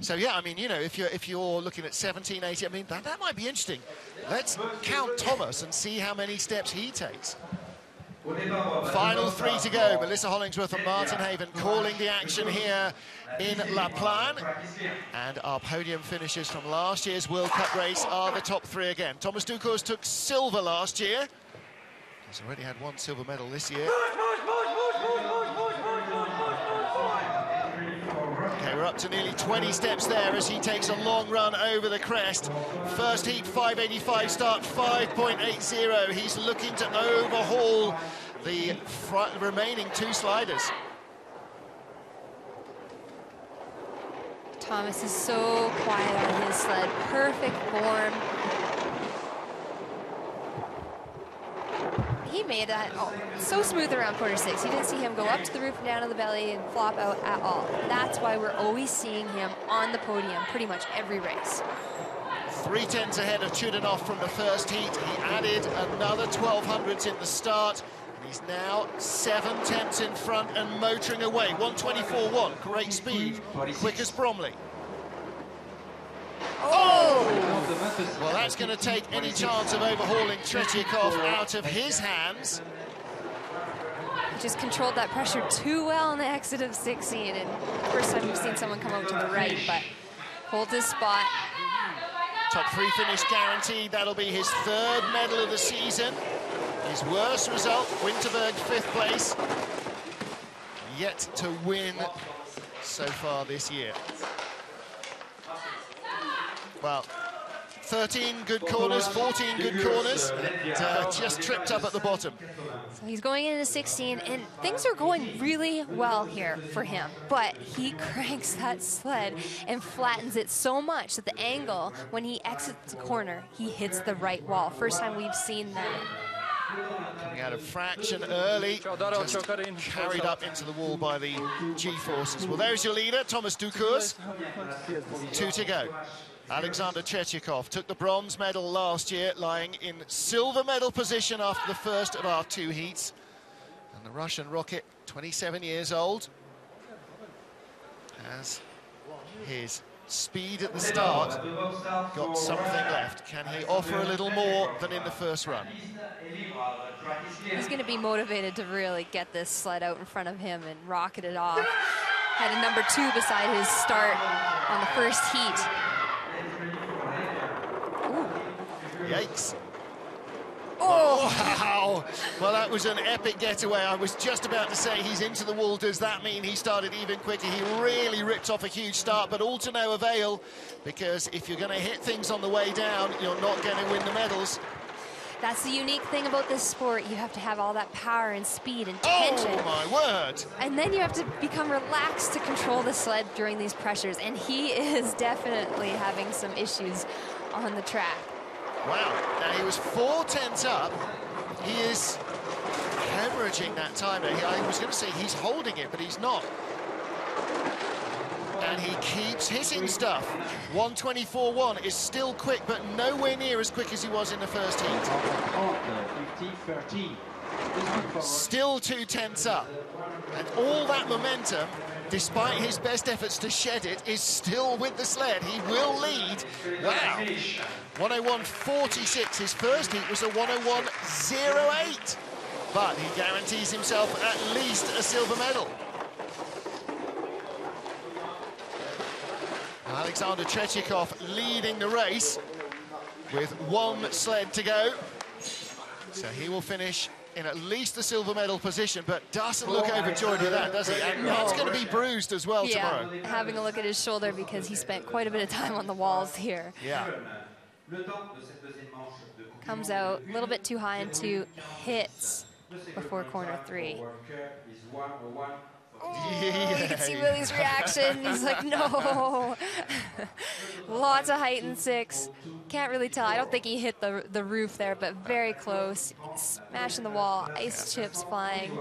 So, yeah, I mean, you know, if you're looking at 17, 18, I mean, that might be interesting. Let's count Thomas and see how many steps he takes. Final 3 to go. Melissa Hollingsworth and Martin Haven calling the action here in La Plagne. And our podium finishers from last year's World Cup race are the top 3 again. Thomas Ducours took silver last year. He's already had 1 silver medal this year. Okay, we're up to nearly 20 steps there as he takes a long run over the crest. First heat, 5:85 start, 5.80. He's looking to overhaul the remaining 2 sliders. Thomas is so quiet on his sled. Perfect form. He made that so smooth around corner 6. You didn't see him go up to the roof and down to the belly and flop out at all. That's why we're always seeing him on the podium pretty much every race. 3 tenths ahead of Chudanov from the first heat. He added another 1200s in the start. And he's now 7 tenths in front and motoring away. 1:24.1, great speed. Quick as Bromley. Oh! Well, that's going to take any chance of overhauling Tretyakov out of his hands. He just controlled that pressure too well in the exit of 16. And first time we've seen someone come out to the right, but holds his spot. Top 3 finish guaranteed. That'll be his 3rd medal of the season. His worst result, Winterberg 5th place. Yet to win so far this year. Well, 13 good corners, 14 good corners, and just tripped up at the bottom. So he's going into 16, and things are going really well here for him, but he cranks that sled and flattens it so much that the angle, when he exits the corner, he hits the right wall. First time we've seen that. Coming out of fraction early, just carried up into the wall by the G-forces. Well, there's your leader, Thomas Ducours. 2 to go. Alexander Tretyakov took the bronze medal last year, lying in silver medal position after the first of our 2 heats. And the Russian rocket, 27 years old, has his speed at the start got something left. Can he offer a little more than in the first run? He's going to be motivated to really get this sled out in front of him and rocket it off. Had a number 2 beside his start on the first heat. Yikes. Oh, wow. Well, that was an epic getaway. I was just about to say he's into the wall. Does that mean he started even quicker? He really ripped off a huge start, but all to no avail, because if you're going to hit things on the way down, you're not going to win the medals. That's the unique thing about this sport. You have to have all that power and speed and tension. Oh, my word. And then you have to become relaxed to control the sled during these pressures, and he is definitely having some issues on the track. Wow, now he was 4 tenths up. He is hemorrhaging that time. I was going to say he's holding it, but he's not. And he keeps hitting stuff. 1:24.1 is still quick, but nowhere near as quick as he was in the first heat. Still 2 tenths up. And all that momentum, despite his best efforts to shed it, is still with the sled. He will lead. Wow. 1:01.46. His first heat was a 1:01.08. But he guarantees himself at least a silver medal. Alexander Tretyakov leading the race with 1 sled to go. So he will finish in at least the silver medal position, but doesn't look overjoyed with that, does he? And that's going to be bruised as well tomorrow. Having a look at his shoulder because he spent quite a bit of time on the walls here. Yeah. Comes out a little bit too high and 2 hits before corner 3. Oh, you can see Willie's reaction. He's like, no. Lots of height in 6. Can't really tell. I don't think he hit the roof there, but very close. Smashing the wall, ice chips flying.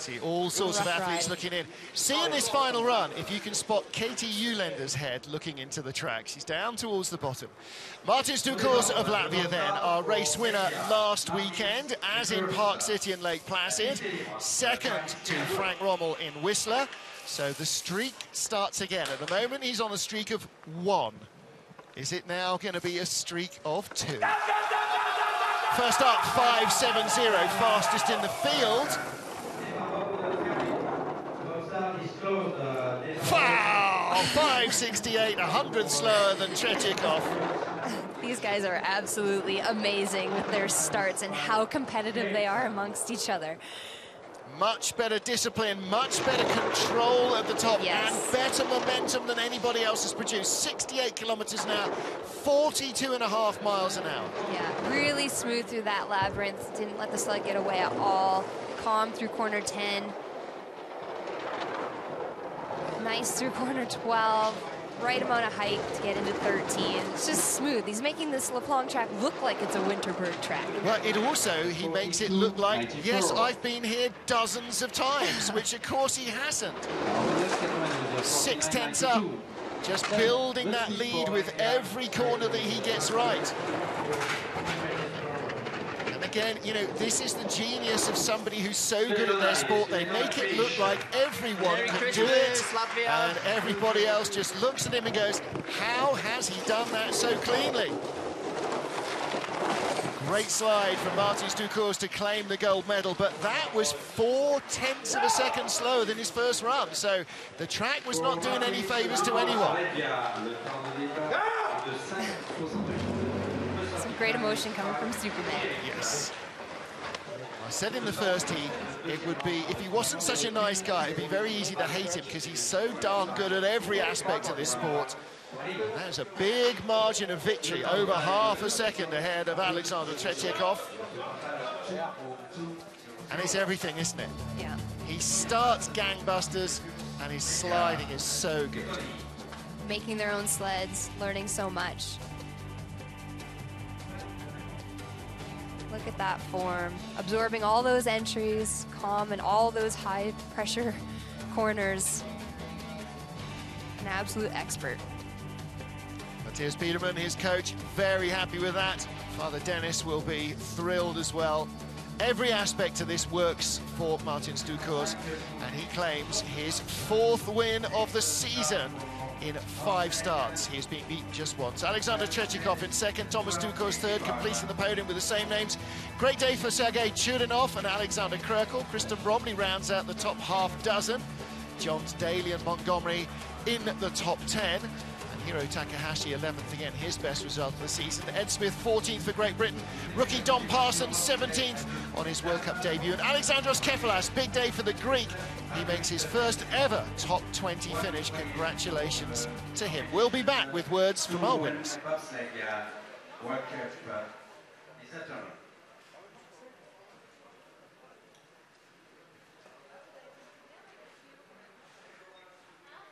See all sorts of athletes looking in. See in this final run, if you can spot Katie Eulender's head looking into the track. She's down towards the bottom. Martin Stucos of Latvia then, our race winner last weekend, as in Park City and Lake Placid. Second to Frank Rommel in Whistler. So the streak starts again. At the moment, he's on a streak of 1. Is it now going to be a streak of 2? First up, 5.70, fastest in the field. Wow, 5.68, 100 slower than Tretyakov. These guys are absolutely amazing with their starts and how competitive they are amongst each other. Much better discipline, much better control at the top, yes, and better momentum than anybody else has produced. 68 kilometers an hour, 42.5 miles an hour. Yeah, really smooth through that labyrinth. Didn't let the sled get away at all. Calm through corner 10. Nice through corner 12. Right amount of height to get into 13. It's just smooth. He's making this La Plagne track look like it's a Winterberg track. Well, it also, he makes it look like, yes, I've been here dozens of times, which of course he hasn't. 6/10 up, just building that lead with every corner that he gets right. And again, you know, this is the genius of somebody who's so good at their sport. They make it look like everyone can do it, and everybody else just looks at him and goes, how has he done that so cleanly? Great slide from Martin Stucos to claim the gold medal, but that was 0.4 of a second slower than his first run, so the track was not doing any favours to anyone. Some great emotion coming from Superman. Yes. I said in the first heat, it would be, if he wasn't such a nice guy, it'd be very easy to hate him because he's so darn good at every aspect of this sport. And that is a big margin of victory, over half a second ahead of Alexander Tretyakov. And it's everything, isn't it? Yeah. He starts gangbusters, and his sliding is so good. Making their own sleds, learning so much. Look at that form. Absorbing all those entries, calm in all those high pressure corners. An absolute expert. Matthias Petermann, his coach, very happy with that. Father Dennis will be thrilled as well. Every aspect of this works for Martin Stucos, and he claims his 4th win of the season in 5 starts. He has been beaten just once. Alexander Tretyakov in 2nd, Thomas Stucos 3rd, completing the podium with the same names. Great day for Sergei Chudinov and Alexander Krerkel. Kristen Bromley rounds out the top half dozen. Johns Daly and Montgomery in the top 10. Hiro Takahashi 11th again, his best result of the season. Ed Smith 14th for Great Britain. Rookie Don Parsons 17th on his World Cup debut. And Alexandros Kefalas, big day for the Greek. He makes his first ever top 20 finish. Congratulations to him. We'll be back with words from our winners.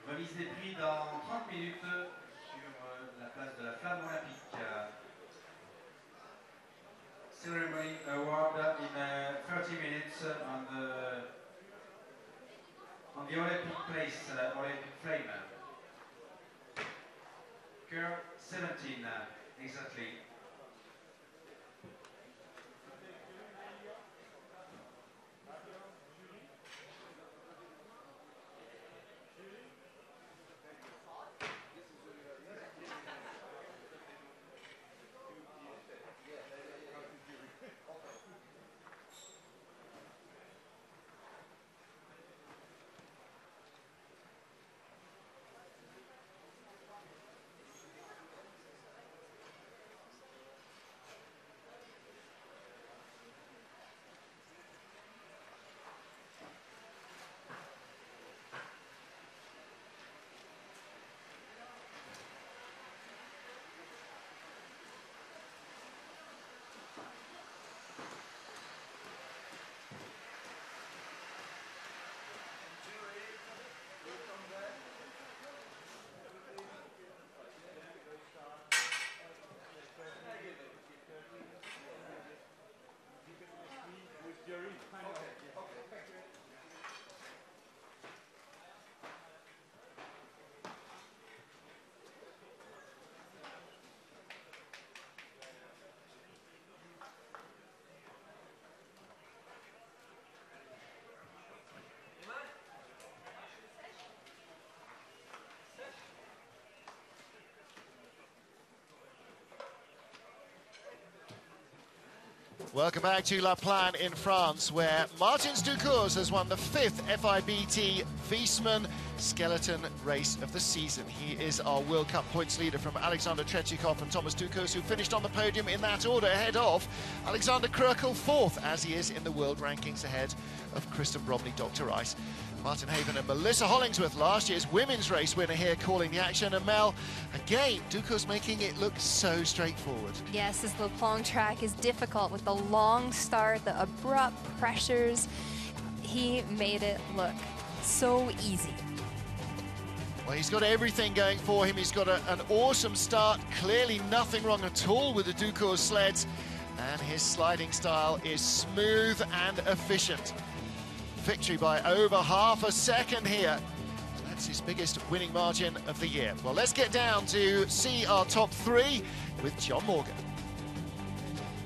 Remise des prix dans 30 minutes sur la place de la Flamme olympique. Ceremony award in 30 minutes on the Olympic place, Olympic flame. Curve 17 exactly. Welcome back to La Plagne in France, where Martins Ducours has won the 5th FIBT Wiesmann Skeleton Race of the season. He is our World Cup points leader from Alexander Tretiakov and Thomas Ducours, who finished on the podium in that order, ahead of Alexander Krökel, 4th, as he is in the world rankings, ahead of Kristen Bromley, Dr. Rice. Martin Haven and Melissa Hollingsworth, last year's women's race winner, here calling the action. And Mel, again, Ducours making it look so straightforward. Yes, this La Plagne track is difficult with the long start, the abrupt pressures. He made it look so easy. Well, he's got everything going for him. He's got an awesome start. Clearly nothing wrong at all with the Ducours sleds. And his sliding style is smooth and efficient. Victory by over half a second here. That's his biggest winning margin of the year. Well, let's get down to see our top 3 with John Morgan.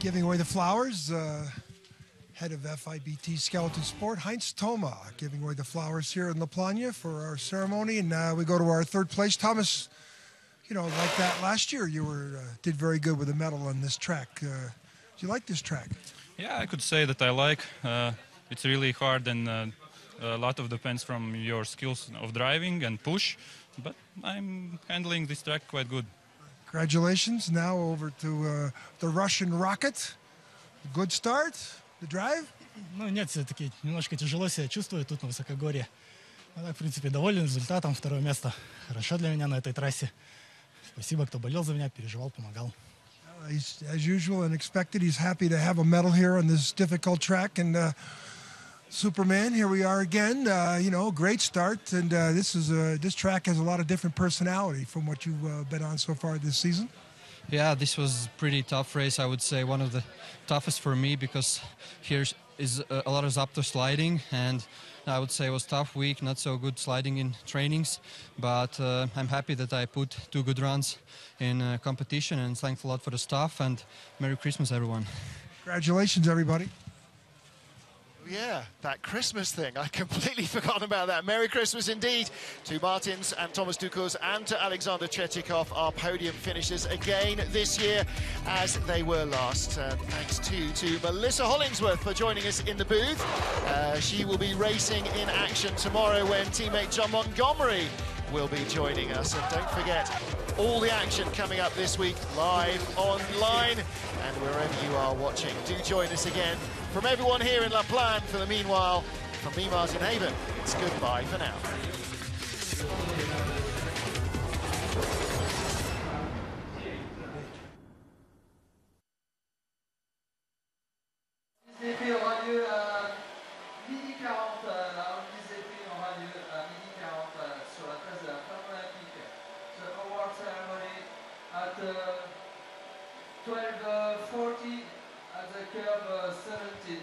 Giving away the flowers, head of FIBT Skeleton Sport, Heinz Thoma, giving away the flowers here in La Plagne for our ceremony. And now we go to our 3rd place. Thomas, you know, like that last year, you did very good with a medal on this track. Do you like this track? Yeah, I could say that I like. It's really hard, and a lot of depends from your skills of driving and push, but I'm handling this track quite good. Congratulations. Now over to the Russian Rocket. Good start, the drive? Ну, нет, все-таки немножко тяжело себя чувствую тут на высокогорье. Но так, в принципе, доволен результатом. 2-е место. Хорошо для меня на этой трассе. Спасибо, кто болел за меня, переживал, помогал. As usual and expected, he's happy to have a medal here on this difficult track. And Superman, here we are again. You know, great start. And this track has a lot of different personality from what you've been on so far this season. Yeah, this was a pretty tough race. I would say one of the toughest for me because here is a lot of Zapto sliding, and I would say it was a tough week, not so good sliding in trainings, but I'm happy that I put 2 good runs in competition, and thanks a lot for the staff, and Merry Christmas, everyone. Congratulations, everybody. Yeah, that Christmas thing. I completely forgotten about that. Merry Christmas indeed to Martins and Thomas Ducours and to Alexander Tretiakov, our podium finishers again this year as they were last. Thanks to Melissa Hollingsworth for joining us in the booth. She will be racing in action tomorrow when teammate John Montgomery will be joining us. And don't forget, all the action coming up this week live online and wherever you are watching. Do join us again. From everyone here in La Plagne, for the meanwhile, from me, Martin Haven, it's goodbye for now. Les aura lieu à midi 40. La remise des prix aura lieu à midi 40 sur la place de la flamme olympique. The award ceremony at 12:40 at the curve 17.